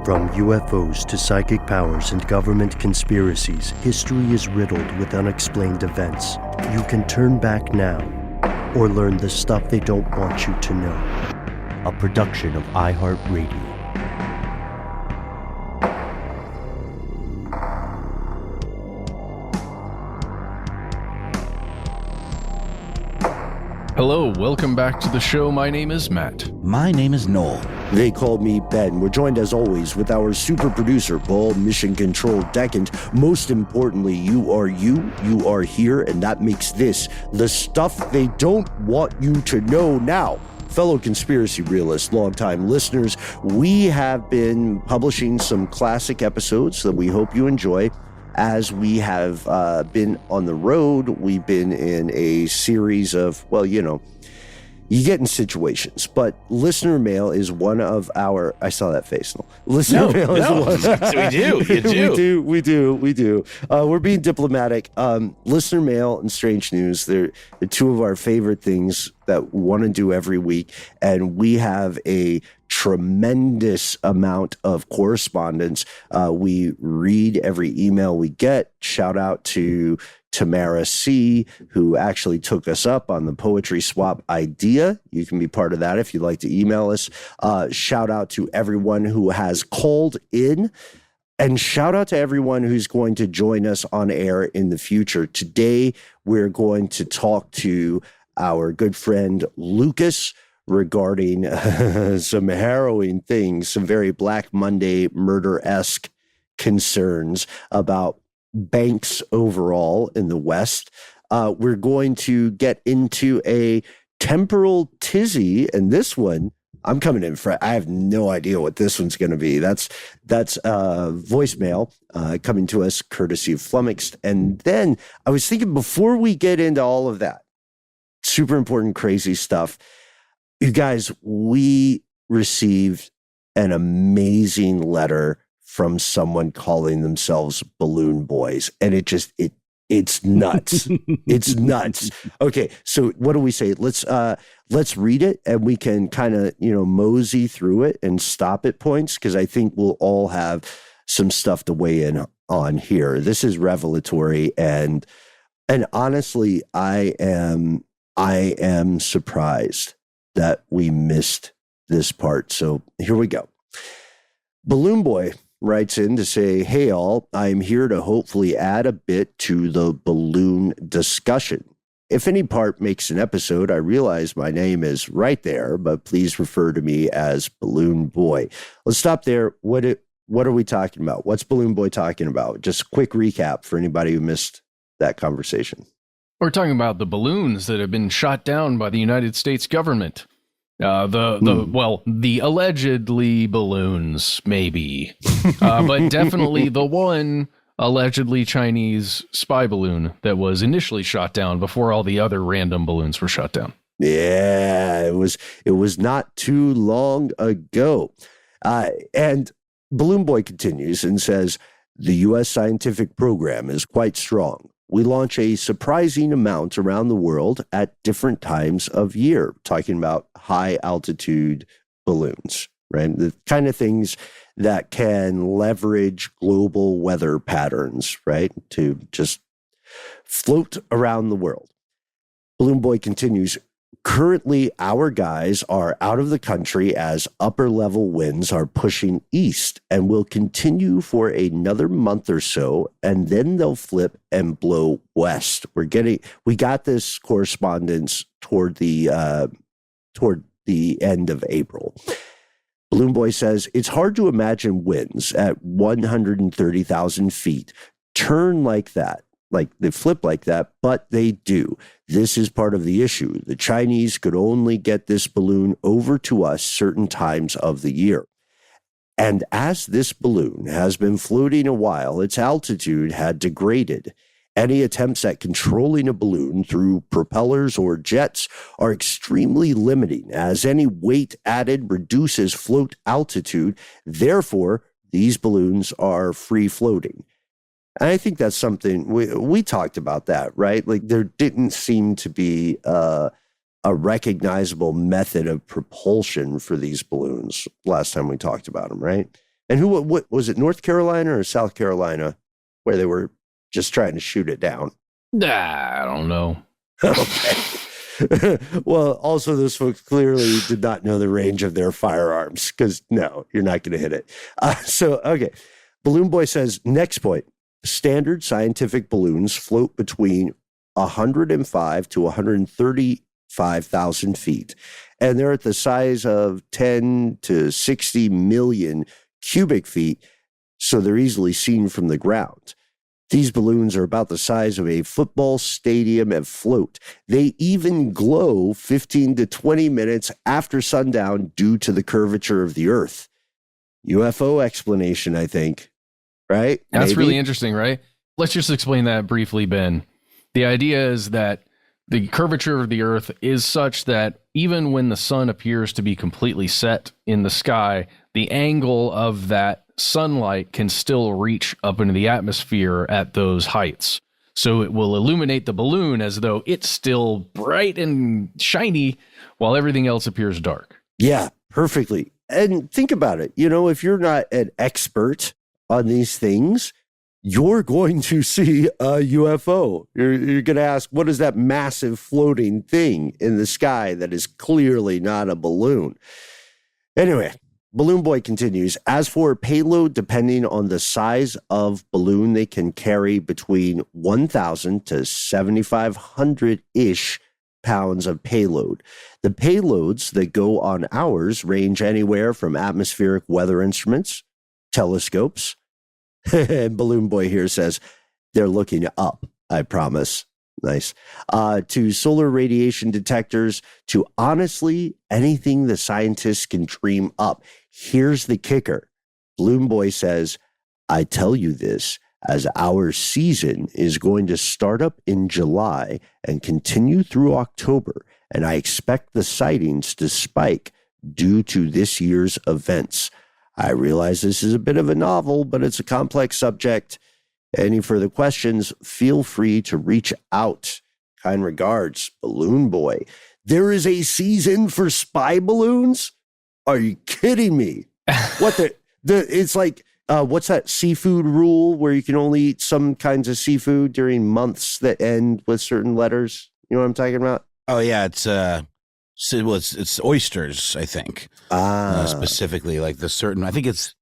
From UFOs to psychic powers and government conspiracies, history is riddled with unexplained events. You can turn back now or learn the stuff they don't want you to know. A production of iHeartRadio. Hello, welcome back to the show. My name is Matt. My name is Noel. They call me Ben. We're joined as always with our super producer, Paul, Mission Control Decant. Most importantly, you are here, and that makes this the stuff they don't want you to know now. Fellow Conspiracy Realists, longtime listeners, we have been publishing some classic episodes that we hope you enjoy. As we have been on the road, we've been in a series of, well, you get in situations, but listener mail is one of our, I saw that face. Listener mail is one. We do. We're being diplomatic. Listener mail and strange news, they're two of our favorite things that we want to do every week. And we have a tremendous amount of correspondence. We read every email we get. Shout out to Tamara C., who actually took us up on the poetry swap idea. You can be part of that if you'd like to email us. Shout out to everyone who has called in, and shout out to everyone who's going to join us on air in the future. Today, we're going to talk to our good friend Lucas regarding some harrowing things, some very Black Monday murder-esque concerns about banks overall in the West. We're going to get into a temporal tizzy, and this one, I'm coming in for, I have no idea what this one's going to be. That's voicemail coming to us courtesy of Flummoxed. And then I was thinking, before we get into all of that super important, crazy stuff, you guys, we received an amazing letter from someone calling themselves Balloon Boys. And it's nuts. It's nuts. Okay. So what do we say? Let's read it, and we can kind of, mosey through it and stop at points, because I think we'll all have some stuff to weigh in on here. This is revelatory. And honestly, I am surprised that we missed this part. So here we go. Balloon Boy writes in to say, "Hey all, I'm here to hopefully add a bit to the balloon discussion. If any part makes an episode, I realize my name is right there, but please refer to me as Balloon Boy." Let's stop there. What are we talking about? What's Balloon Boy talking about? Just a quick recap for anybody who missed that conversation. We're talking about the balloons that have been shot down by the United States government. The allegedly balloons, maybe, but definitely the one allegedly Chinese spy balloon that was initially shot down before all the other random balloons were shot down. Yeah, it was not too long ago. And Balloon Boy continues and says, "The U.S. scientific program is quite strong. We launch a surprising amount around the world at different times of year," talking about high altitude balloons, right? The kind of things that can leverage global weather patterns, right? To just float around the world. Balloon Boy continues, "Currently, our guys are out of the country as upper level winds are pushing east and will continue for another month or so, and then they'll flip and blow west." We got this correspondence toward the end of April. Balloon Boy says, "It's hard to imagine winds at 130,000 feet turn like that. Like they flip like that, but they do. This is part of the issue. The Chinese could only get this balloon over to us certain times of the year. And as this balloon has been floating a while, its altitude had degraded. Any attempts at controlling a balloon through propellers or jets are extremely limiting, as any weight added reduces float altitude. Therefore, these balloons are free floating." And I think that's something we talked about that, right? Like there didn't seem to be a recognizable method of propulsion for these balloons last time we talked about them, right? And what was it, North Carolina or South Carolina, where they were just trying to shoot it down? I don't know. Okay. Well, also, those folks clearly did not know the range of their firearms because, no, you're not going to hit it. Okay. Balloon Boy says, next point, standard scientific balloons float between 105 to 135,000 feet, and they're at the size of 10 to 60 million cubic feet, so they're easily seen from the ground. These balloons are about the size of a football stadium afloat. They even glow 15 to 20 minutes after sundown due to the curvature of the Earth. UFO explanation, I think. Right? That's Maybe? really interesting, right? Let's just explain that briefly, Ben. The idea is that the curvature of the Earth is such that even when the sun appears to be completely set in the sky, the angle of that sunlight can still reach up into the atmosphere at those heights. So it will illuminate the balloon as though it's still bright and shiny while everything else appears dark. Yeah, perfectly. And think about it. If you're not an expert on these things, you're going to see a UFO. You're going to ask, what is that massive floating thing in the sky that is clearly not a balloon? Anyway, Balloon Boy continues, as for payload, depending on the size of balloon, they can carry between 1,000 to 7,500-ish pounds of payload. The payloads that go on ours range anywhere from atmospheric weather instruments, telescopes, and Balloon Boy here says, they're looking up, I promise. Nice. To solar radiation detectors, to honestly anything the scientists can dream up. Here's the kicker. Balloon Boy says, I tell you this as our season is going to start up in July and continue through October, and I expect the sightings to spike due to this year's events. I realize this is a bit of a novel, but it's a complex subject. Any further questions, feel free to reach out. Kind regards, Balloon Boy. There is a season for spy balloons? Are you kidding me? What it's like, what's that seafood rule where you can only eat some kinds of seafood during months that end with certain letters? You know what I'm talking about? Oh, yeah. It's oysters, I think. Specifically, like the certain, I think it's,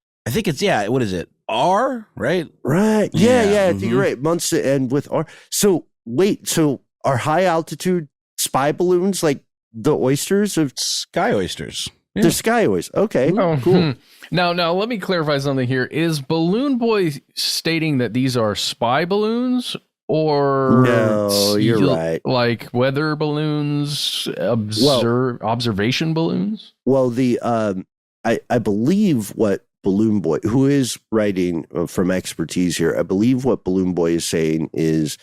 yeah, what is it? R, right? Right. Yeah. I think you're right. Months that end with R. So wait, are high altitude spy balloons like the oysters of sky oysters? Yeah. They're sky oysters. Okay, cool. Now, let me clarify something here. Is Balloon Boy stating that these are spy balloons, or no? You're right. Like weather balloons, observation balloons. Well, I believe what Balloon Boy, who is writing from expertise here, I believe what Balloon Boy is saying is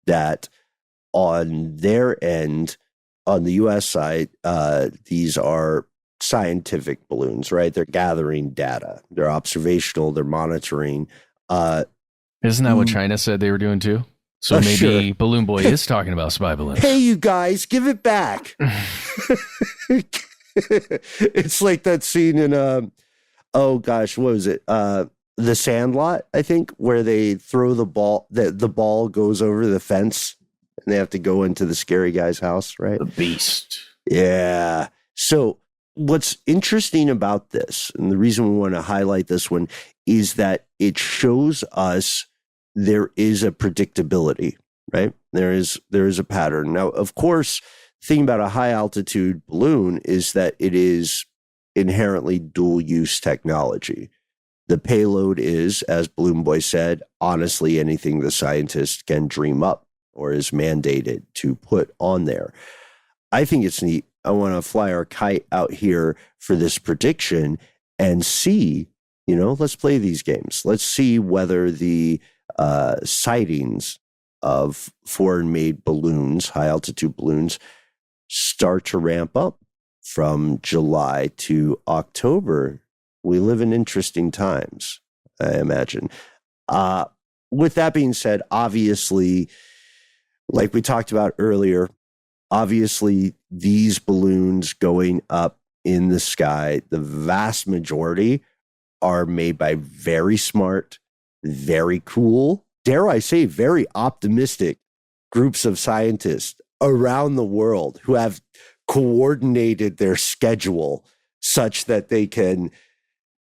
that on their end, on the U.S. side, these are scientific balloons, right? They're gathering data. They're observational. They're monitoring. Isn't that what China said they were doing too? So maybe sure. Balloon Boy is talking about spy balloons. Hey, you guys, give it back. It's like that scene in, oh gosh, what was it? The Sandlot, I think, where they throw the ball, the ball goes over the fence and they have to go into the scary guy's house, right? The beast. Yeah. So what's interesting about this, and the reason we want to highlight this one, is that it shows us there is a predictability, right? There is a pattern. Now, of course, the thing about a high altitude balloon is that it is inherently dual use technology. The payload is, as Balloon Boy said, honestly anything the scientist can dream up or is mandated to put on there. I think it's neat. I want to fly our kite out here for this prediction and see, let's play these games. Let's see whether the sightings of foreign-made balloons, high-altitude balloons, start to ramp up from July to October. We live in interesting times, I imagine. With that being said, obviously, like we talked about earlier, obviously these balloons going up in the sky, the vast majority are made by very smart, very cool, dare I say, very optimistic groups of scientists around the world who have coordinated their schedule such that they can,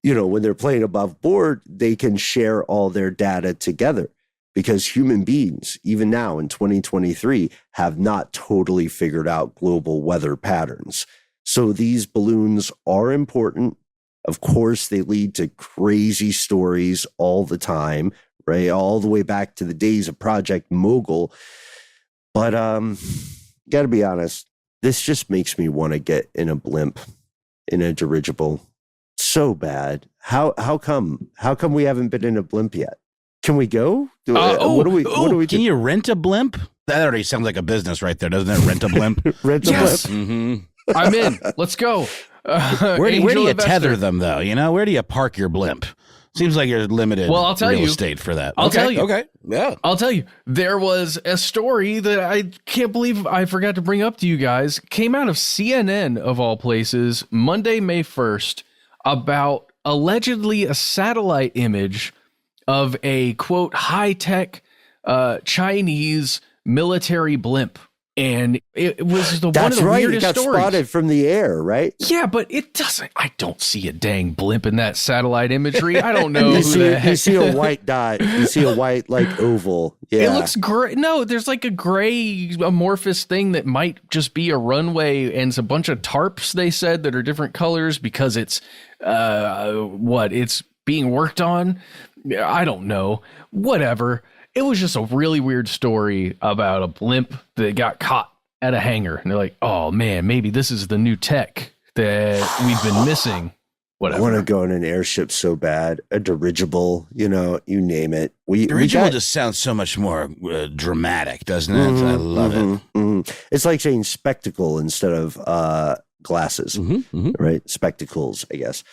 when they're playing above board, they can share all their data together. Because human beings, even now in 2023, have not totally figured out global weather patterns. So these balloons are important. Of course, they lead to crazy stories all the time, right? All the way back to the days of Project Mogul. But gotta be honest, this just makes me want to get in a blimp, in a dirigible. So bad. How come we haven't been in a blimp yet? Can we go? What do we do? Can you rent a blimp? That already sounds like a business right there, doesn't it? Rent a blimp. Rent a blimp. Mm-hmm. I'm in. Let's go. Where do you tether them, though? Where do you park your blimp? Seems like you're limited. Well, I'll tell real you. estate for that. I'll tell you. Okay. Yeah. I'll tell you. There was a story that I can't believe I forgot to bring up to you guys. Came out of CNN, of all places, Monday, May 1st, about allegedly a satellite image of a, quote, high-tech Chinese military blimp. And it was one of the weirdest it got stories. spotted from the air, right? Yeah, but it doesn't. I don't see a dang blimp in that satellite imagery. I don't know You see a white dot. You see a white, oval. Yeah. It looks great. No, there's like a gray amorphous thing that might just be a runway and it's a bunch of tarps, they said, that are different colors because it's, it's being worked on. I don't know. Whatever. It was just a really weird story about a blimp that got caught at a hangar. And they're like, oh, man, maybe this is the new tech that we've been missing. Whatever. I want to go in an airship so bad. A dirigible, you name it. Dirigible just sounds so much more dramatic, doesn't it? Mm-hmm, I love it. Mm-hmm. It's like saying spectacle instead of glasses, right? Spectacles, I guess.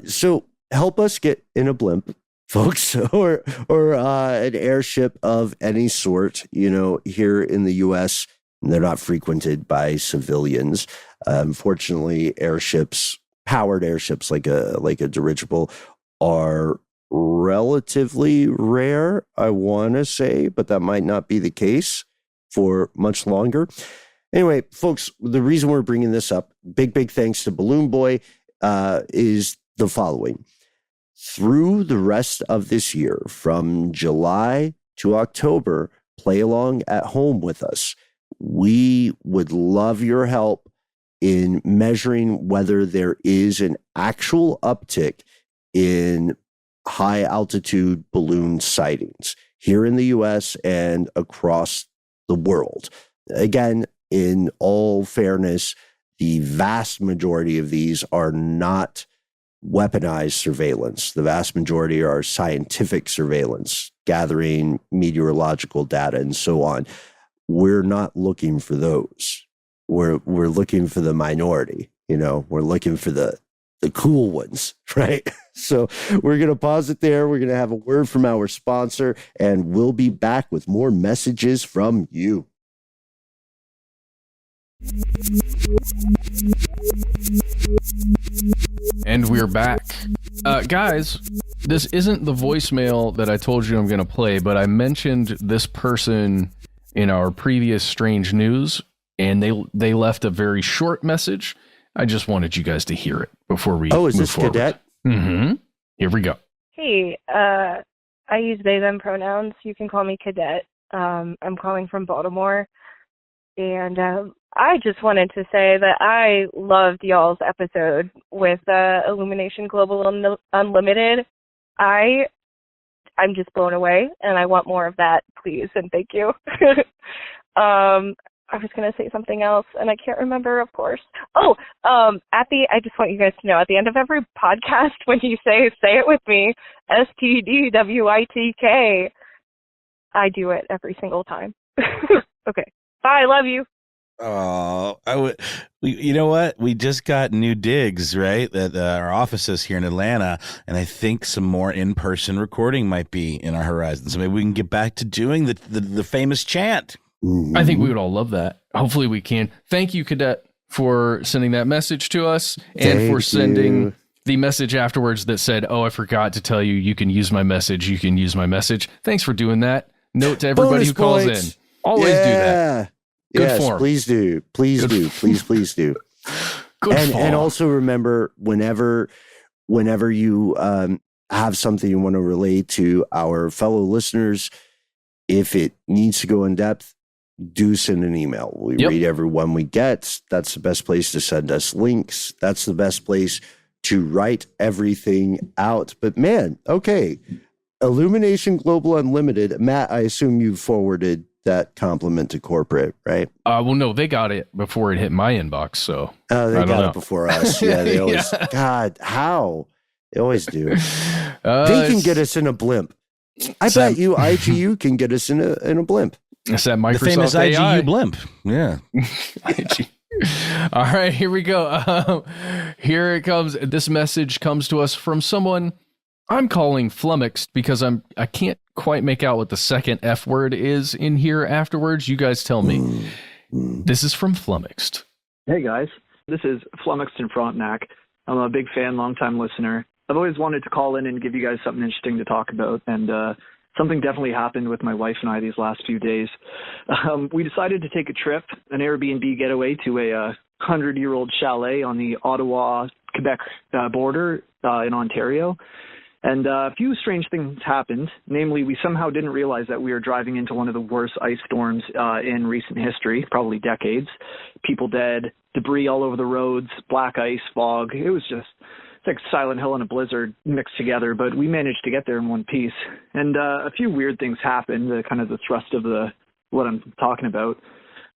So help us get in a blimp, folks, or an airship of any sort, here in the U.S. They're not frequented by civilians. Unfortunately, powered airships like a dirigible are relatively rare, I want to say, but that might not be the case for much longer. Anyway, folks, the reason we're bringing this up, big thanks to Balloon Boy, is the following. Through the rest of this year, from July to October, play along at home with us. We would love your help in measuring whether there is an actual uptick in high altitude balloon sightings here in the US and across the world. Again, in all fairness, the vast majority of these are not weaponized surveillance. The vast majority are scientific surveillance, gathering meteorological data and so on. We're not looking for those. We're looking for the minority, we're looking for the cool ones, right? So we're going to pause it there. We're going to have a word from our sponsor, and we'll be back with more messages from you. And we're back. Guys, this isn't the voicemail that I told you I'm going to play, but I mentioned this person in our previous Strange News, and they left a very short message. I just wanted you guys to hear it before we is move this forward. Cadet? Mm-hmm. Here we go. Hey, I use they, them pronouns. You can call me Cadet. I'm calling from Baltimore. And I just wanted to say that I loved y'all's episode with Illumination Global Unlimited. I'm just blown away, and I want more of that, please, and thank you. I was going to say something else, and I can't remember, of course. I just want you guys to know, at the end of every podcast, when you say it with me, stdwytk, I do it every single time. Okay. Bye. Love you. Oh, you know what? We just got new digs, right? At our offices here in Atlanta, and I think some more in-person recording might be in our horizon. So maybe we can get back to doing the famous chant. I think we would all love that. Hopefully we can. Thank you, Cadet, for sending that message to us and for sending the message afterwards that said, "Oh, I forgot to tell you, you can use my message. You can use my message. Thanks for doing that." Note to everybody Bonus who calls points. in. Always do that. Good Yes, form. please do. Please do. Please do. Good form. And also remember, whenever you have something you want to relay to our fellow listeners, if it needs to go in depth, do send an email. We read every one we get. That's the best place to send us links. That's the best place to write everything out. But man, okay. Illumination Global Unlimited. Matt, I assume you forwarded that compliment to corporate, right? Well, no, they got it before it hit my inbox. So they got it before us. Yeah, they always. God, how they always do. They can get us in a blimp. I bet you IGU can get us in a blimp. It's that Microsoft the famous AI. IGU blimp. Yeah. All right, here we go. Here it comes. This message comes to us from someone I'm calling Flummoxed because I can't quite make out what the second F word is in here afterwards. You guys tell me. This is from Flummoxed. Hey guys, this is Flummoxed in Frontenac. I'm a big fan, longtime listener. I've always wanted to call in and give you guys something interesting to talk about, and something definitely happened with my wife and I these last few days. We decided to take a trip, an Airbnb getaway to a 100-year-old chalet on the Ottawa-Quebec border in Ontario. And a few strange things happened. Namely, we somehow didn't realize that we were driving into one of the worst ice storms in recent history, probably decades. People dead, debris all over the roads, black ice, fog. It was just like Silent Hill and a blizzard mixed together, but we managed to get there in one piece. And a few weird things happened, kind of the thrust of what I'm talking about.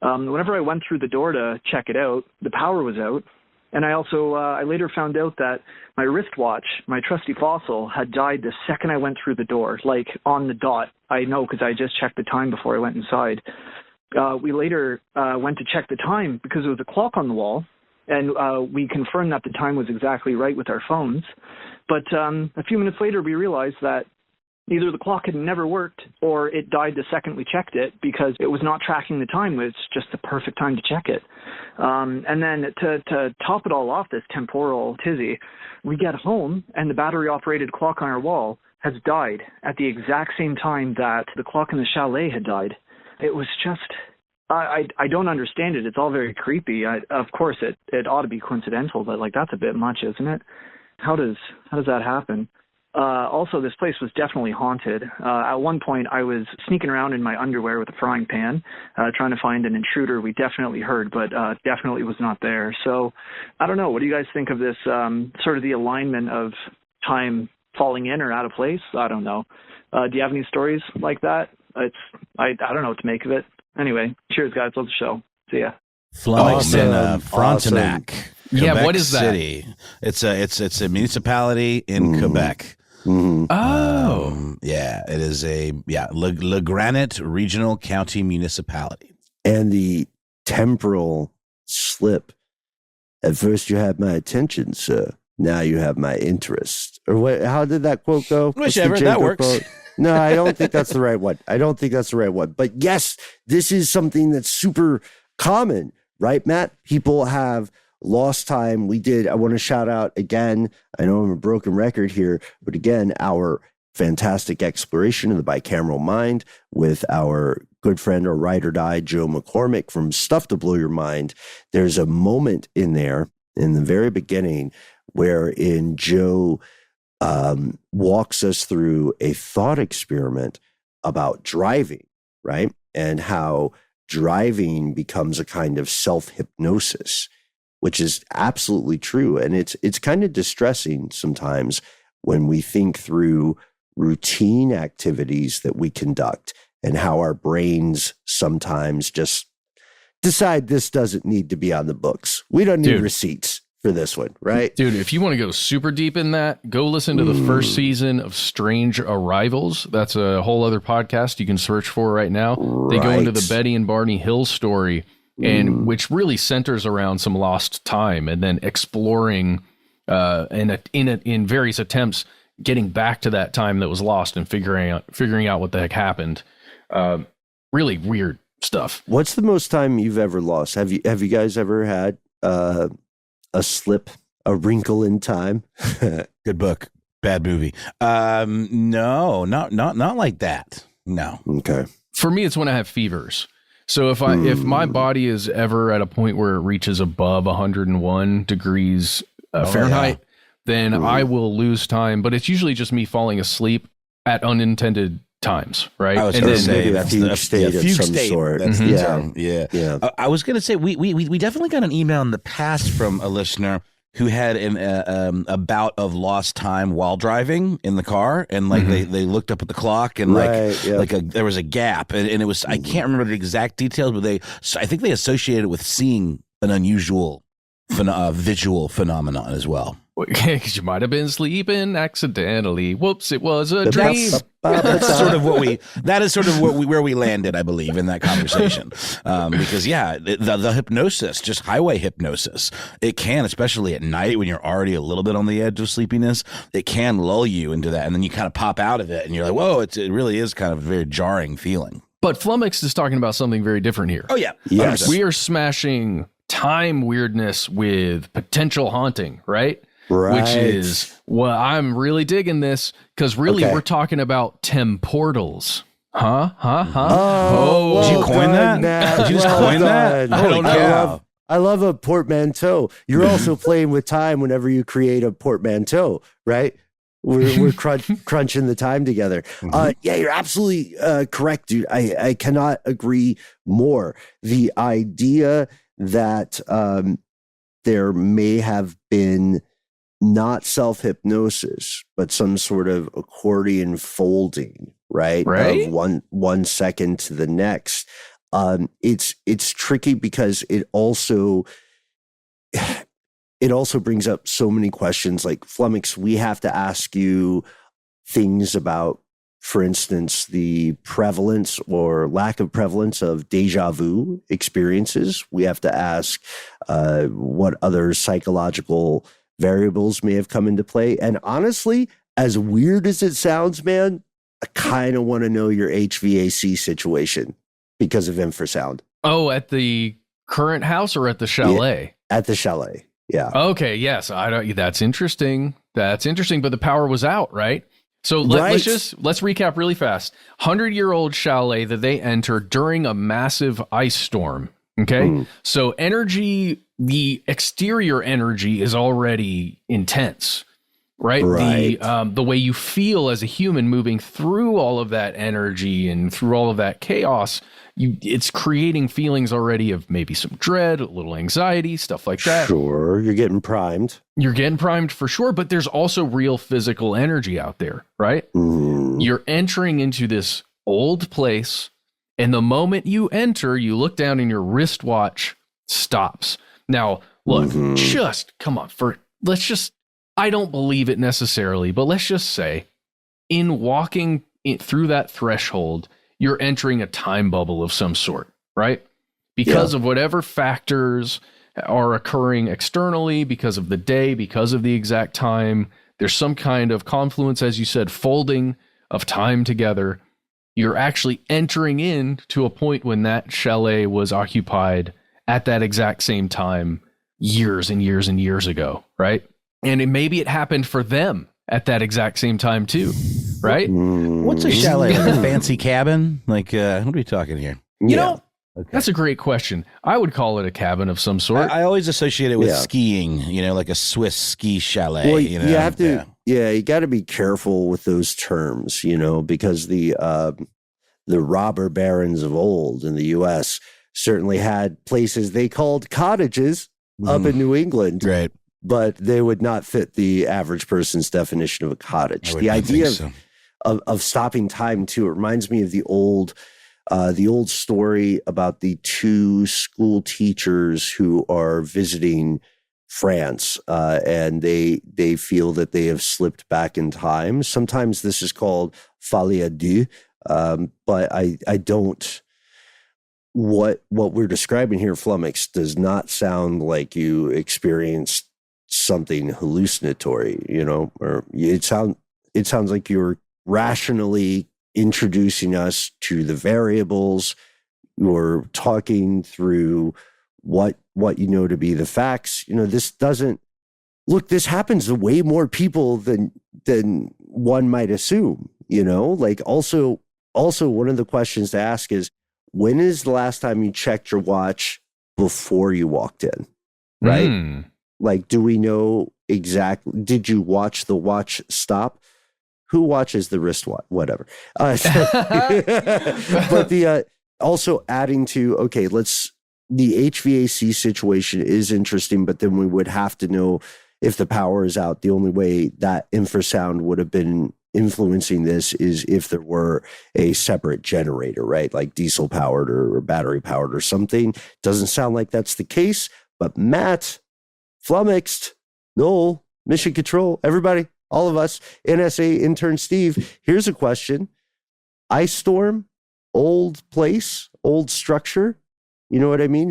Whenever I went through the door to check it out, the power was out. And I also, I later found out that my wristwatch, my trusty Fossil, had died the second I went through the door, like on the dot. I know because I just checked the time before I went inside. We later went to check the time because there was a clock on the wall, and we confirmed that the time was exactly right with our phones. But a few minutes later, we realized that either the clock had never worked or it died the second we checked it because it was not tracking the time. It was just the perfect time to check it. And then to top it all off, this temporal tizzy, we get home and the battery-operated clock on our wall has died at the exact same time that the clock in the chalet had died. It was just, I don't understand it. It's all very creepy. Of course, it ought to be coincidental, but like that's a bit much, isn't it? How does that happen? Also, this place was definitely haunted. At one point, I was sneaking around in my underwear with a frying pan, trying to find an intruder we definitely heard, but definitely was not there. So, I don't know. What do you guys think of this sort of the alignment of time falling in or out of place? I don't know. Do you have any stories like that? I don't know what to make of it. Anyway, cheers, guys. Love the show. See ya. Flummoxed in Frontenac. Awesome. Yeah, Quebec what is that? City. It's a municipality in Quebec. Mm-hmm. Yeah, it is Le Granite Regional County Municipality. And the temporal slip. At first you had my attention, sir. Now you have my interest. Or what? How did that quote go? Whichever, that works. Quote? No, I don't think that's the right one. But yes, this is something that's super common, right, Matt? People have lost time. I want to shout out again, I know I'm a broken record here, but again, our fantastic exploration of the bicameral mind with our good friend or ride or die, Joe McCormick from Stuff to Blow Your Mind. There's a moment in there in the very beginning wherein Joe walks us through a thought experiment about driving, right? And how driving becomes a kind of self-hypnosis, which is absolutely true. And it's kind of distressing sometimes when we think through routine activities that we conduct and how our brains sometimes just decide this doesn't need to be on the books. We don't need receipts for this one, right? Dude, if you want to go super deep in that, go listen to the first season of Strange Arrivals. That's a whole other podcast you can search for right now. They go into the Betty and Barney Hill story, and which really centers around some lost time and then exploring in various attempts getting back to that time that was lost and figuring out what the heck happened. Really weird stuff. What's the most time you've ever lost? Have you guys ever had a slip A Wrinkle in Time. Good book. Bad movie. No, not like that. No. Okay. For me, it's when I have fevers. So if my body is ever at a point where it reaches above 101 degrees Fahrenheit, then I will lose time. But it's usually just me falling asleep at unintended times, right? I was going to say that's the state of some sort. That's the term. Yeah. I was going to say we definitely got an email in the past from a listener who had a bout of lost time while driving in the car, and like they looked up at the clock and there was a gap, and it was I can't remember the exact details, but I think they associated it with seeing an unusual visual phenomenon as well. Because you might have been sleeping accidentally. Whoops! It was a dream. That's sort of where we landed, I believe, in that conversation. Because the hypnosis, just highway hypnosis, it can, especially at night when you're already a little bit on the edge of sleepiness, it can lull you into that, and then you kind of pop out of it, and you're like, whoa! It really is kind of a very jarring feeling. But Flummoxed is talking about something very different here. Oh yeah, yes, 100%. We are smashing time weirdness with potential haunting, right? Right. Which is, well, I'm really digging this because really we're talking about temporals. Huh? Oh, did you coin that? Did you just coin that? Holy cow. I love a portmanteau. You're also playing with time whenever you create a portmanteau, right? We're crunching the time together. Yeah, you're absolutely correct, dude. I cannot agree more. The idea that there may have been not self-hypnosis, but some sort of accordion folding, right? Of one second to the next. It's tricky because it also brings up so many questions. Like, Flummoxed, we have to ask you things about, for instance, the prevalence or lack of prevalence of deja vu experiences. We have to ask what other psychological variables may have come into play. And honestly, as weird as it sounds, man, I kind of want to know your HVAC situation because of infrasound. Oh, at the current house or at the chalet? Yeah, at the chalet. Yeah. Okay. Yes. That's interesting. But the power was out, right? So let's recap really fast. 100-year-old chalet that they entered during a massive ice storm. Okay. So energy, the exterior energy is already intense, right? The way you feel as a human moving through all of that energy and through all of that chaos, it's creating feelings already of maybe some dread, a little anxiety, stuff like that. Sure. You're getting primed. You're getting primed for sure, but there's also real physical energy out there, right? You're entering into this old place. And the moment you enter, you look down and your wristwatch stops. Now, look, I don't believe it necessarily, but let's just say in walking through that threshold, you're entering a time bubble of some sort, right? Because of whatever factors are occurring externally, because of the day, because of the exact time, there's some kind of confluence, as you said, folding of time together. You're actually entering in to a point when that chalet was occupied at that exact same time years and years and years ago, right? And maybe it happened for them at that exact same time too, right? What's a chalet? Like a fancy cabin? Like, what are we talking here? You know, that's a great question. I would call it a cabin of some sort. I always associate it with skiing, like a Swiss ski chalet. Well, you have to, you got to be careful with those terms, because the robber barons of old in the U.S. certainly had places they called cottages up in New England. Right. But they would not fit the average person's definition of a cottage. The idea of stopping time, too, it reminds me of the old story about the two school teachers who are visiting France, and they feel that they have slipped back in time. Sometimes this is called folie à deux, but I don't. What we're describing here, Flummoxed, does not sound like you experienced something hallucinatory, or it sounds like you're rationally introducing us to the variables. You're talking through what you know to be the facts. This doesn't look, this happens to way more people than one might assume, you know? Like also one of the questions to ask is, when is the last time you checked your watch before you walked in? Right? Like, do we know exactly? Did you watch the watch stop? Who watches the wristwatch? Whatever. But the also adding to, okay, the HVAC situation is interesting, but then we would have to know if the power is out. The only way that infrasound would have been influencing this is if there were a separate generator, right? Like diesel powered or battery powered or something. Doesn't sound like that's the case, but Matt, Flummoxed, Noel, Mission Control, everybody, all of us, NSA intern Steve, here's a question. Ice storm, old place, old structure. You know what I mean?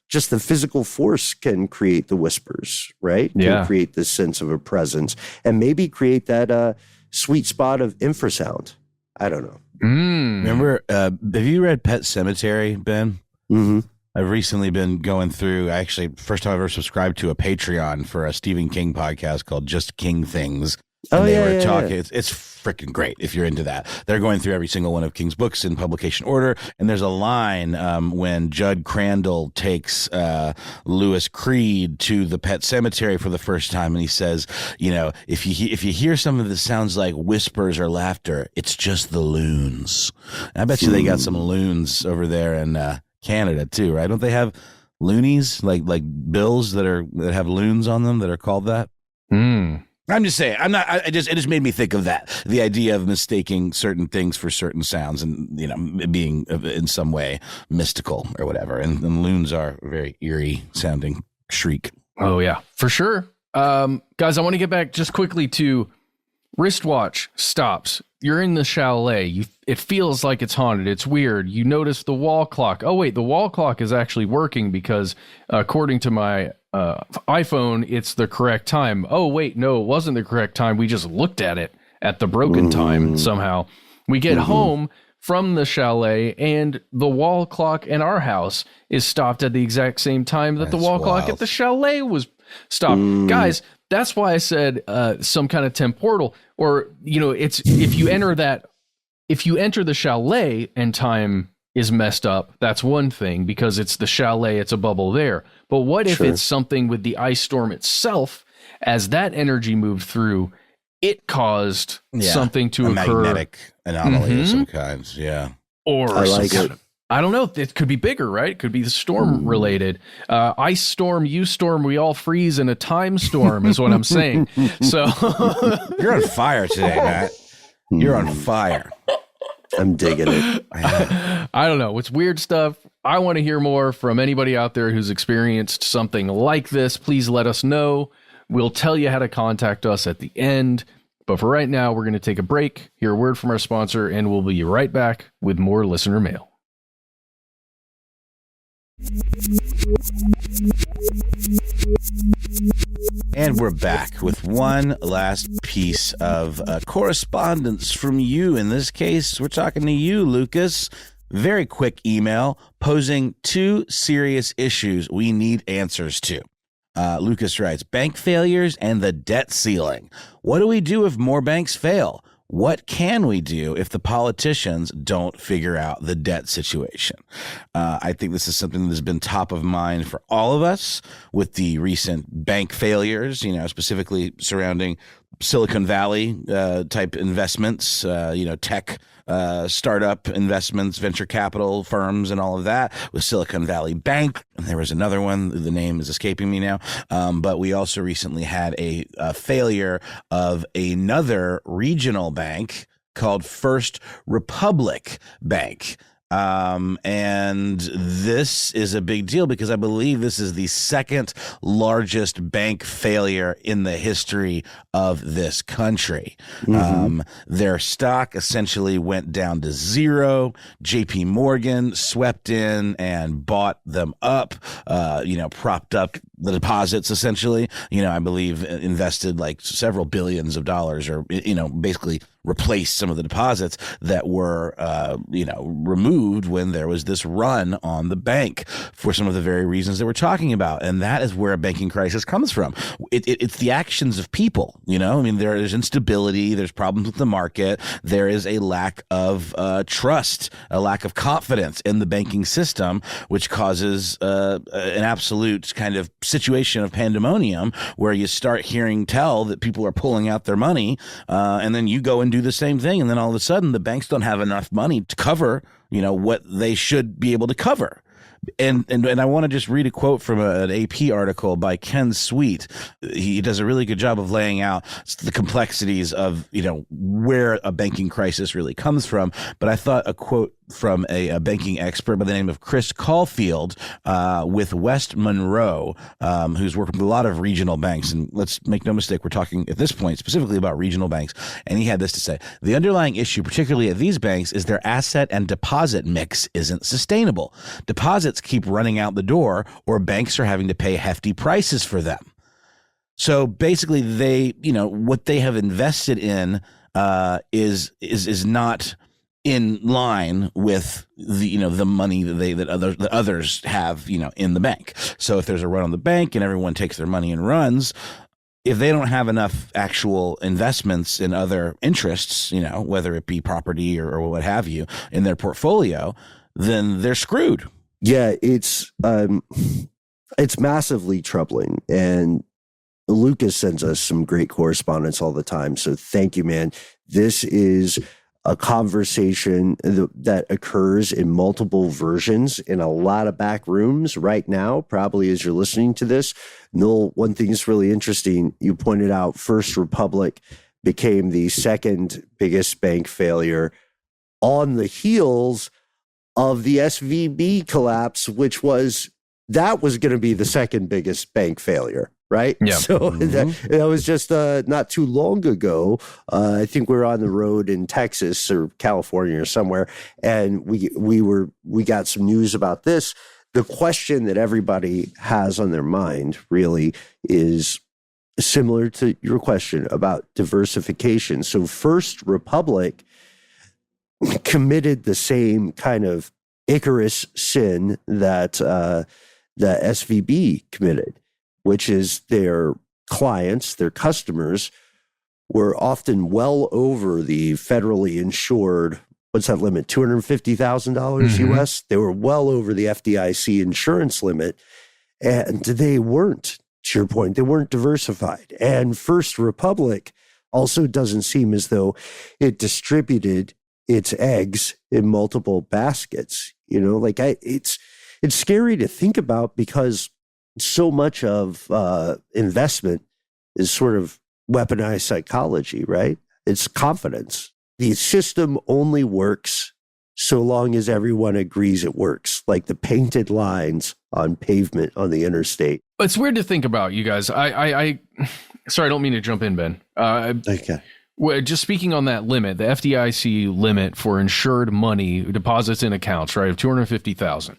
Just the physical force can create the whispers, right? Can create this sense of a presence and maybe create that sweet spot of infrasound. I don't know. Remember, have you read Pet Sematary, Ben? Mm-hmm. I've recently been going through, actually, first time I've ever subscribed to a Patreon for a Stephen King podcast called Just King Things. And they were talking, it's freaking great if you're into that. They're going through every single one of King's books in publication order. And there's a line when Judd Crandall takes Lewis Creed to the Pet Cemetery for the first time. And he says, you know, if you hear something that sounds like whispers or laughter, it's just the loons. And I bet you they got some loons over there in Canada too, right? Don't they have loonies, like bills that have loons on them that are called that? I'm just saying. It just made me think of that. The idea of mistaking certain things for certain sounds, and you know, being in some way mystical or whatever. And loons are a very eerie sounding shriek. Oh yeah, for sure. Guys, I want to get back just quickly to wristwatch stops. You're in the chalet. It feels like it's haunted. It's weird. You notice the wall clock. Oh wait, the wall clock is actually working because according to my iPhone, it's the correct time. Oh wait, no, it wasn't the correct time. We just looked at it at the broken time somehow. We get home from the chalet and the wall clock in our house is stopped at the exact same time that the wall clock at the chalet was stopped. Guys, that's why I said some kind of temporal, or you know, it's if you enter the chalet and time is messed up, that's one thing because it's the chalet, it's a bubble there. But what if it's something with the ice storm itself? As that energy moved through, it caused something to occur. Magnetic anomaly of some kinds, Or I like it. I don't know. It could be bigger, right? It could be the storm related. Ice storm, you storm, we all freeze in a time storm is what I'm saying. So you're on fire today, Matt. You're on fire. I'm digging it. I don't know. It's weird stuff. I want to hear more from anybody out there who's experienced something like this. Please let us know. We'll tell you how to contact us at the end. But for right now, we're going to take a break, hear a word from our sponsor, and we'll be right back with more listener mail. And we're back with one last piece of correspondence from you. In this case, we're talking to you, Lucas. Very quick email posing 2 serious issues we need answers to. Lucas writes, bank failures and the debt ceiling. What do we do if more banks fail? What can we do if the politicians don't figure out the debt situation? I think this is something that has been top of mind for all of us with the recent bank failures, you know, specifically surrounding Silicon Valley type investments, you know, tech startup investments, venture capital firms, and all of that with Silicon Valley Bank. And there was another one. The name is escaping me now. But we also recently had a failure of another regional bank called First Republic Bank. And this is a big deal because I believe this is the second largest bank failure in the history of this country. Their stock essentially went down to zero. JP Morgan swept in and bought them up, you know, propped up the deposits, essentially. I believe invested like several billions of dollars, or basically replaced some of the deposits that were removed when there was this run on the bank for some of the very reasons that we're talking about. And that is where a banking crisis comes from. It's the actions of people. There's instability, there's problems with the market, there is a lack of trust, a lack of confidence in the banking system, which causes an absolute kind of situation of pandemonium where you start hearing tell that people are pulling out their money, and then you go and do the same thing, and then all of a sudden the banks don't have enough money to cover what they should be able to cover. And I want to just read a quote from an AP article by Ken Sweet. He does a really good job of laying out the complexities of where a banking crisis really comes from. But I thought a quote from a banking expert by the name of Chris Caulfield with West Monroe, who's worked with a lot of regional banks. And let's make no mistake, we're talking at this point specifically about regional banks. And he had this to say: the underlying issue, particularly at these banks, is their asset and deposit mix isn't sustainable. Deposits keep running out the door, or banks are having to pay hefty prices for them. So basically, they, what they have invested in is not in line with the money that others have in the bank. So if there's a run on the bank and everyone takes their money and runs, if they don't have enough actual investments in other interests, whether it be property or what have you in their portfolio, then they're screwed. Yeah, it's massively troubling, and Lucas sends us some great correspondence all the time. So thank you, man. This is a conversation that occurs in multiple versions in a lot of back rooms right now, probably as you're listening to this. Noel, one thing that's really interesting, you pointed out First Republic became the second biggest bank failure on the heels of the SVB collapse, which was going to be the second biggest bank failure, right? Yeah. So that was just not too long ago. I think we were on the road in Texas or California or somewhere, and we got some news about this. The question that everybody has on their mind really is similar to your question about diversification. So First Republic committed the same kind of Icarus sin that the SVB committed, which is their clients, their customers, were often well over the federally insured, what's that limit, $250,000 US? They were well over the FDIC insurance limit, and they weren't, to your point, they weren't diversified. And First Republic also doesn't seem as though it distributed its eggs in multiple baskets. It's scary to think about, because so much of investment is sort of weaponized psychology, right? It's confidence. The system only works so long as everyone agrees it works, like the painted lines on pavement on the interstate. It's weird to think about, you guys. I sorry, I don't mean to jump in, Ben. Okay. Just speaking on that limit, the FDIC limit for insured money deposits in accounts, right, of $250,000.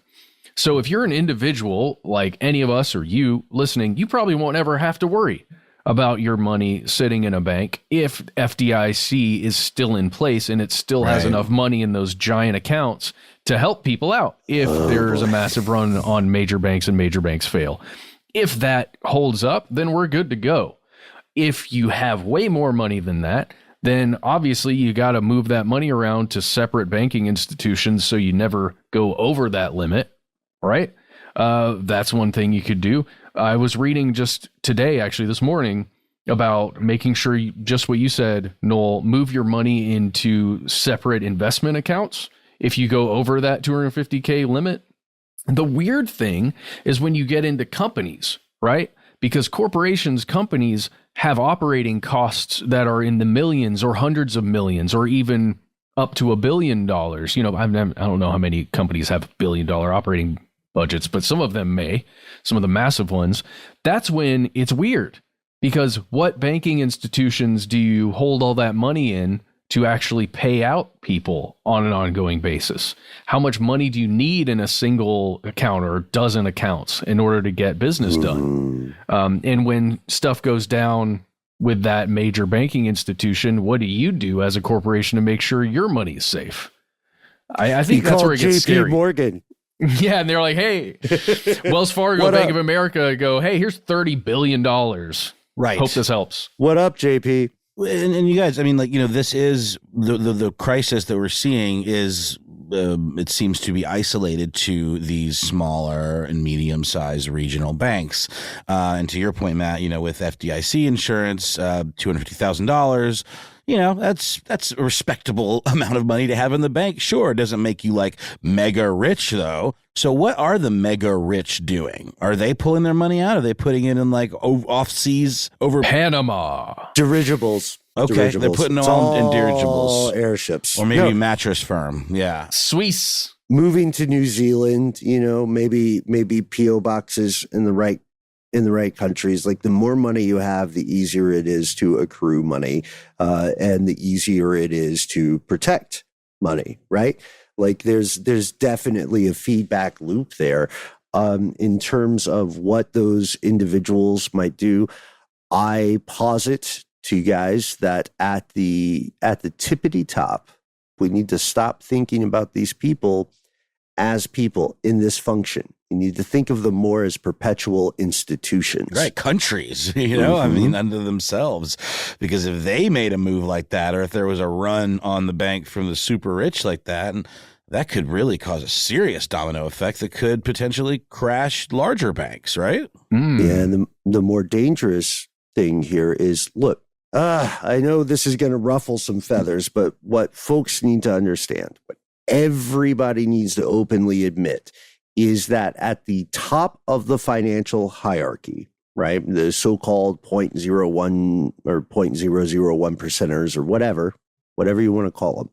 So if you're an individual like any of us or you listening, you probably won't ever have to worry about your money sitting in a bank if FDIC is still in place and it still has enough money in those giant accounts to help people out if there's a massive run on major banks and major banks fail. If that holds up, then we're good to go. If you have way more money than that, then obviously you got to move that money around to separate banking institutions so you never go over that limit, right? That's one thing you could do. I was reading just today, actually this morning, about making sure just what you said, Noel, move your money into separate investment accounts if you go over that $250K limit. The weird thing is when you get into companies, right? Because companies have operating costs that are in the millions or hundreds of millions or even up to $1 billion. I don't know how many companies have $1 billion operating budgets, but some of them may, some of the massive ones. That's when it's weird, because what banking institutions do you hold all that money in to actually pay out people on an ongoing basis? How much money do you need in a single account or a dozen accounts in order to get business done? And when stuff goes down with that major banking institution, what do you do as a corporation to make sure your money is safe? I think that's where it gets scary. Morgan. Yeah, and they're like, hey, Wells Fargo, Bank of America go, hey, here's $30 billion. Right. Hope this helps. What up, JP? And you guys, I mean, like, this is the crisis that we're seeing is it seems to be isolated to these smaller and medium-sized regional banks. And to your point, Matt, with FDIC insurance, $250,000. That's a respectable amount of money to have in the bank. Sure, it doesn't make you like mega rich though. So what are the mega rich doing? Are they pulling their money out? Are they putting it in like off seas over Panama? Dirigibles. Okay, Dirigibles. they're putting It's all in all dirigibles. Airships. Or maybe mattress firm. Yeah. Swiss. Moving to New Zealand, maybe PO boxes in the right countries. Like, the more money you have, the easier it is to accrue money, and the easier it is to protect money, right? Like, there's definitely a feedback loop there. In terms of what those individuals might do, I posit to you guys that at the tippity top, we need to stop thinking about these people as people in this function. You need to think of them more as perpetual institutions. Right, countries, I mean, unto themselves. Because if they made a move like that, or if there was a run on the bank from the super rich like that, and that could really cause a serious domino effect that could potentially crash larger banks, right? Yeah, and the more dangerous thing here is, look, I know this is going to ruffle some feathers, but what folks need to understand, what everybody needs to openly admit, is that at the top of the financial hierarchy, right, the so-called 0.01 or 0.001 percenters or whatever you want to call them,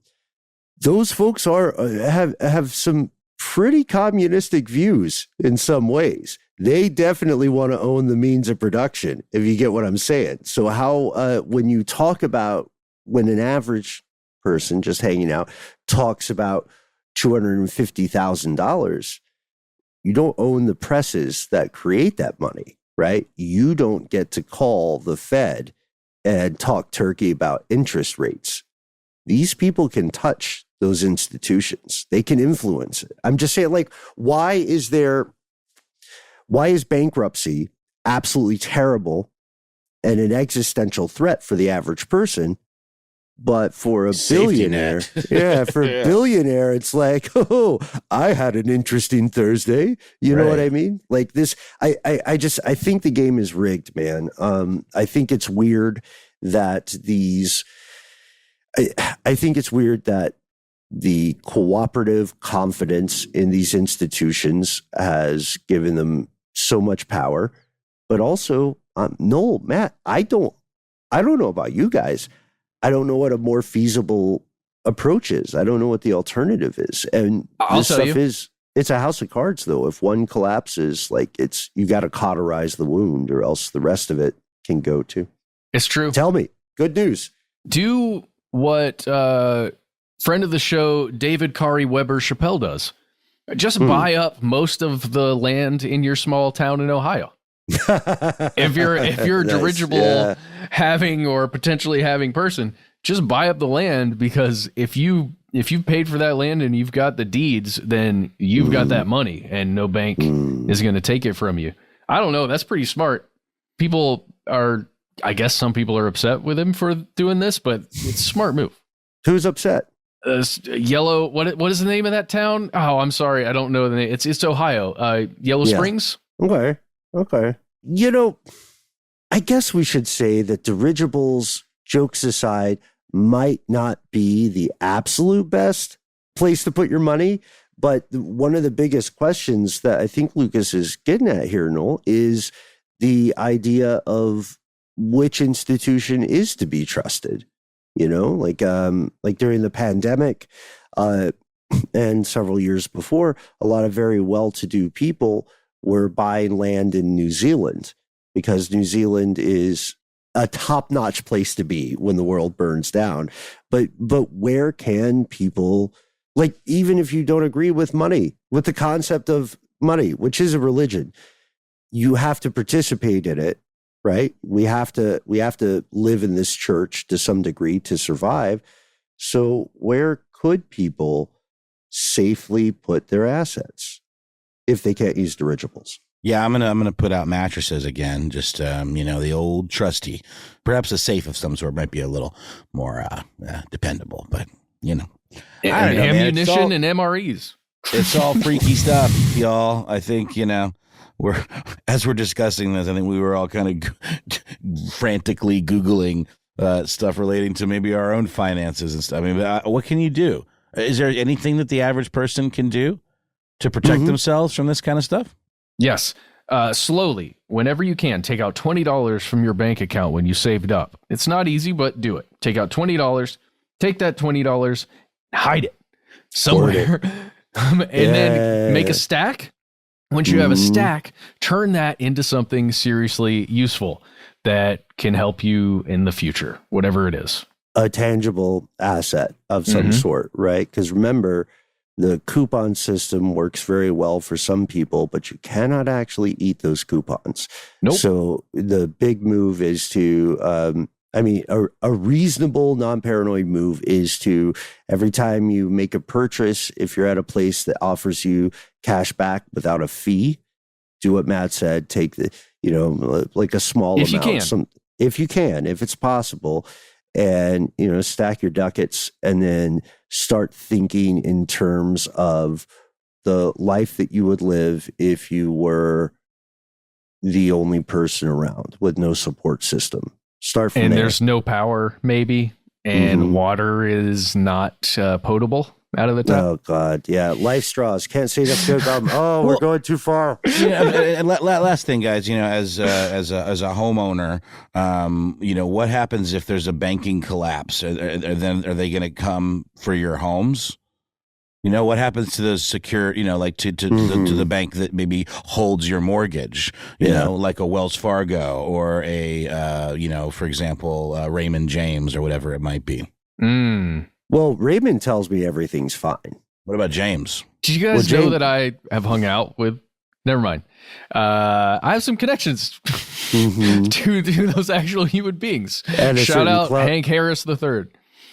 those folks have some pretty communistic views in some ways. They definitely want to own the means of production, if you get what I'm saying. So how, when you talk about, when an average person just hanging out talks about $250,000, you don't own the presses that create that money, right? You don't get to call the Fed and talk turkey about interest rates. These people can touch those institutions. They can influence it. I'm just saying, like, why is bankruptcy absolutely terrible and an existential threat for the average person? But for a billionaire, a billionaire, it's like, oh, I had an interesting Thursday. You know what I mean? Like this, I think the game is rigged, man. I think it's weird that I think it's weird that the cooperative confidence in these institutions has given them so much power. But also, no, Matt, I don't know about you guys. I don't know what a more feasible approach is. I don't know what the alternative is. And this stuff it's a house of cards, though. If one collapses, like, you got to cauterize the wound, or else the rest of it can go too. It's true. Tell me. Good news. Do what friend of the show, David Kari Weber Chappelle does. Just buy up most of the land in your small town in Ohio. if you're a dirigible having or potentially having person, just buy up the land, because if you've paid for that land and you've got the deeds, then you've got that money and no bank is going to take it from you. I don't know. That's pretty smart. I guess some people are upset with him for doing this, but it's a smart move. Who's upset? Yellow. What is the name of that town? Oh, I'm sorry. I don't know the name. It's Ohio. Yellow Springs. Okay. I guess we should say that dirigibles, jokes aside, might not be the absolute best place to put your money. But one of the biggest questions that I think Lucas is getting at here, Noel, is the idea of which institution is to be trusted. Like during the pandemic and several years before, a lot of very well-to-do people were buying land in New Zealand, because New Zealand is a top-notch place to be when the world burns down. But where can people, like, even if you don't agree with money, with the concept of money, which is a religion, you have to participate in it, right? We have to live in this church to some degree to survive. So where could people safely put their assets if they can't use dirigibles? Yeah, I'm gonna put out mattresses again. Just the old trusty. Perhaps a safe of some sort might be a little more dependable, but I don't know, man. Ammunition and MREs. It's all freaky stuff, y'all. I think we're discussing this. I think we were all kind of frantically Googling stuff relating to maybe our own finances and stuff. I mean, what can you do? Is there anything that the average person can do to protect themselves from this kind of stuff? Yes. Slowly, whenever you can, take out $20 from your bank account when you saved up. It's not easy, but do it. Take out $20, take that $20, hide it somewhere, and then make a stack. Once you have a stack, turn that into something seriously useful that can help you in the future, whatever it is. A tangible asset of some sort, right? Because remember, the coupon system works very well for some people, but you cannot actually eat those coupons. Nope. So the big move is to, a reasonable non-paranoid move is to, every time you make a purchase, if you're at a place that offers you cash back without a fee, do what Matt said, take the, like a small amount. If you can, if it's possible. And, stack your ducats and then start thinking in terms of the life that you would live if you were the only person around with no support system. Start from there. And there's no power, maybe, and water is not potable out of the tap. Oh, God. Yeah. Life straws. Can't say that's good. We're going too far. And last thing, guys, as a homeowner, what happens if there's a banking collapse? Are they going to come for your homes? What happens to those secure, like to the bank that maybe holds your mortgage, like a Wells Fargo or a, for example, Raymond James or whatever it might be. Well, Raymond tells me everything's fine. What about James? Did you guys know that I have hung out with? Never mind. I have some connections to those actual human beings. And shout out Hank Harris III.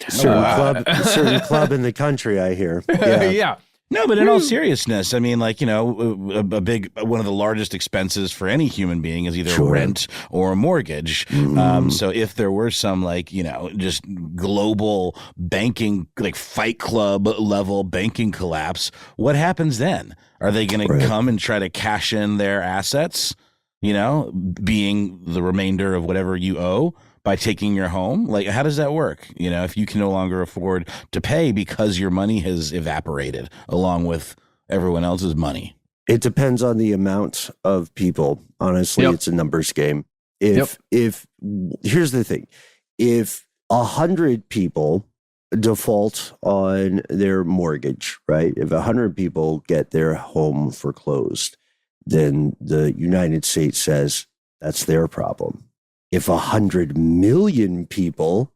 Certain club in the country, I hear. Yeah. No, but in all seriousness, I mean, like, one of the largest expenses for any human being is either rent or a mortgage. So if there were some, like, just global banking, like Fight Club level banking collapse, what happens then? Are they going to come and try to cash in their assets, being the remainder of whatever you owe? By taking your home? Like, how does that work? If you can no longer afford to pay because your money has evaporated along with everyone else's money. It depends on the amount of people. Honestly, it's a numbers game. If here's the thing, if 100 people default on their mortgage, right? If 100 people get their home foreclosed, then the United States says that's their problem. If 100 million people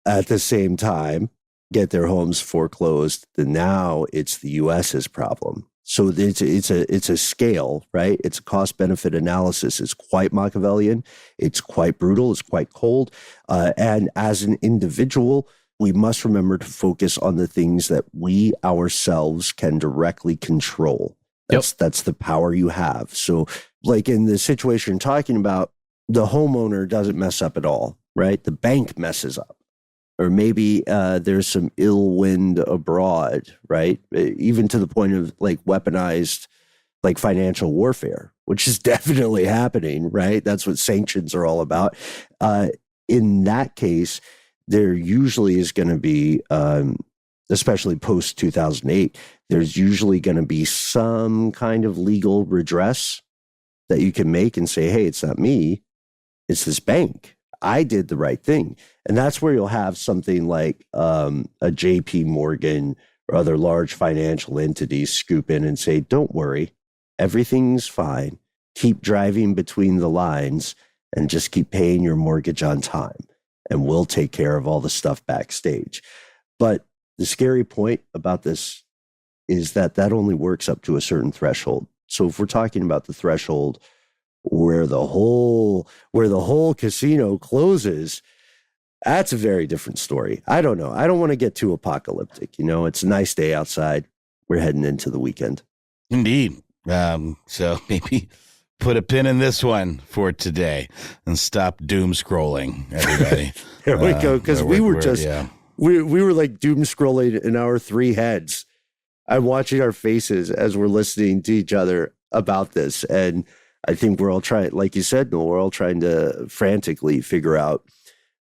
at the same time get their homes foreclosed, then now it's the U.S.'s problem. So it's a scale, right? It's a cost-benefit analysis. It's quite Machiavellian. It's quite brutal. It's quite cold. And as an individual, we must remember to focus on the things that we ourselves can directly control. That's the power you have. So, like in the situation you're talking about, the homeowner doesn't mess up at all, right? The bank messes up. Or maybe there's some ill wind abroad, right? Even to the point of like weaponized like financial warfare, which is definitely happening, right? That's what sanctions are all about. In that case, there usually is going to be, especially post 2008, there's usually going to be some kind of legal redress that you can make and say, hey, it's not me. It's this bank. I did the right thing. And that's where you'll have something like a JP Morgan or other large financial entities scoop in and say, don't worry, everything's fine. Keep driving between the lines and just keep paying your mortgage on time. And we'll take care of all the stuff backstage. But the scary point about this is that only works up to a certain threshold. So if we're talking about the threshold where the whole casino closes, that's a very different story. I don't know. I don't want to get too apocalyptic. It's a nice day outside. We're heading into the weekend. Indeed. So maybe put a pin in this one for today and stop doom scrolling, everybody. There we go. Because we were like doom scrolling in our three heads. I'm watching our faces as we're listening to each other about this. And I think we're all trying, like you said, Noel, we're all trying to frantically figure out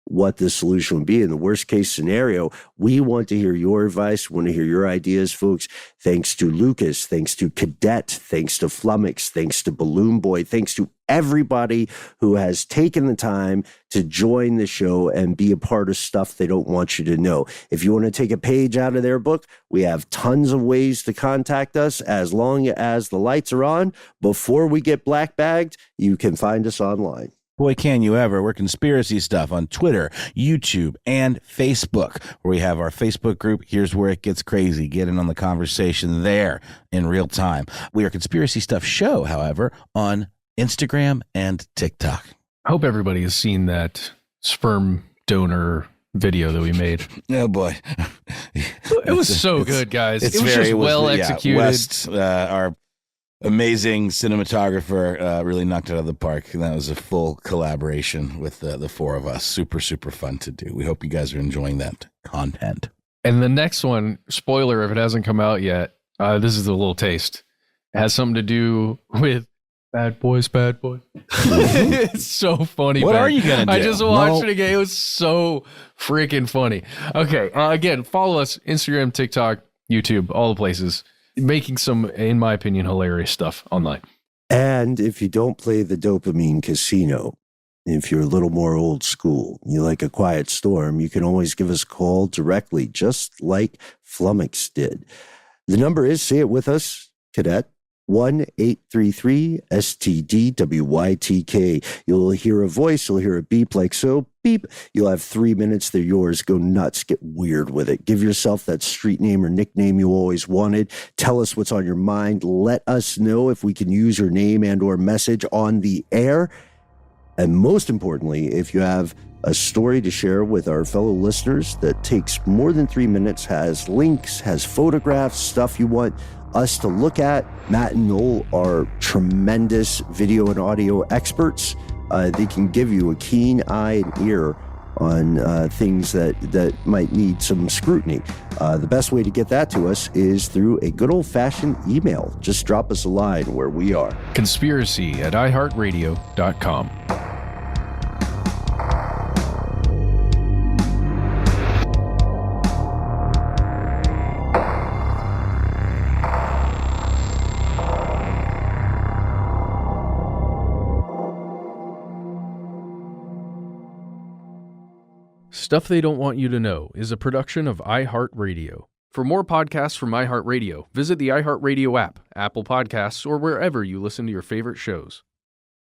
what the solution would be. In the worst case scenario, we want to hear your advice. We want to hear your ideas, folks. Thanks to Lucas, thanks to Cadet, thanks to Flummoxed, thanks to Balloon Boy, thanks to everybody who has taken the time to join the show and be a part of stuff they don't want you to know. If you want to take a page out of their book, we have tons of ways to contact us. As long as the lights are on, before we get black bagged, you can find us online. Boy, can you ever. We're Conspiracy Stuff on Twitter, YouTube, and Facebook, where we have our Facebook group. Here's where it gets crazy. Get in on the conversation there in real time. We are Conspiracy Stuff Show, however, on Instagram and TikTok. I hope everybody has seen that sperm donor video that we made. Oh, boy. It was so good, guys. It was just well executed. West, our amazing cinematographer, really knocked it out of the park. And that was a full collaboration with the four of us. Super, super fun to do. We hope you guys are enjoying that content. And the next one, spoiler if it hasn't come out yet, this is a little taste. It has something to do with Bad Boys. It's so funny. What are you going to do? I just watched it again. It was so freaking funny. Okay. Again, follow us, Instagram, TikTok, YouTube, all the places. Making some, in my opinion, hilarious stuff online. And if you don't play the dopamine casino, if you're a little more old school, you like a quiet storm, you can always give us a call directly, just like Flummoxed did. The number is, say it with us, Cadet, 1-833-STDWYTK. You'll hear a voice, you'll hear a beep like so, beep. You'll have 3 minutes, they're yours. Go nuts, get weird with it. Give yourself that street name or nickname you always wanted. Tell us what's on your mind. Let us know if we can use your name and or message on the air. And most importantly, if you have a story to share with our fellow listeners that takes more than 3 minutes, has links, has photographs, stuff you want us to look at. Matt and Noel are tremendous video and audio experts. They can give you a keen eye and ear on things that might need some scrutiny. The best way to get that to us is through a good old-fashioned email. Just drop us a line where we are. Conspiracy@iHeartRadio.com. Stuff They Don't Want You to Know is a production of iHeartRadio. For more podcasts from iHeartRadio, visit the iHeartRadio app, Apple Podcasts, or wherever you listen to your favorite shows.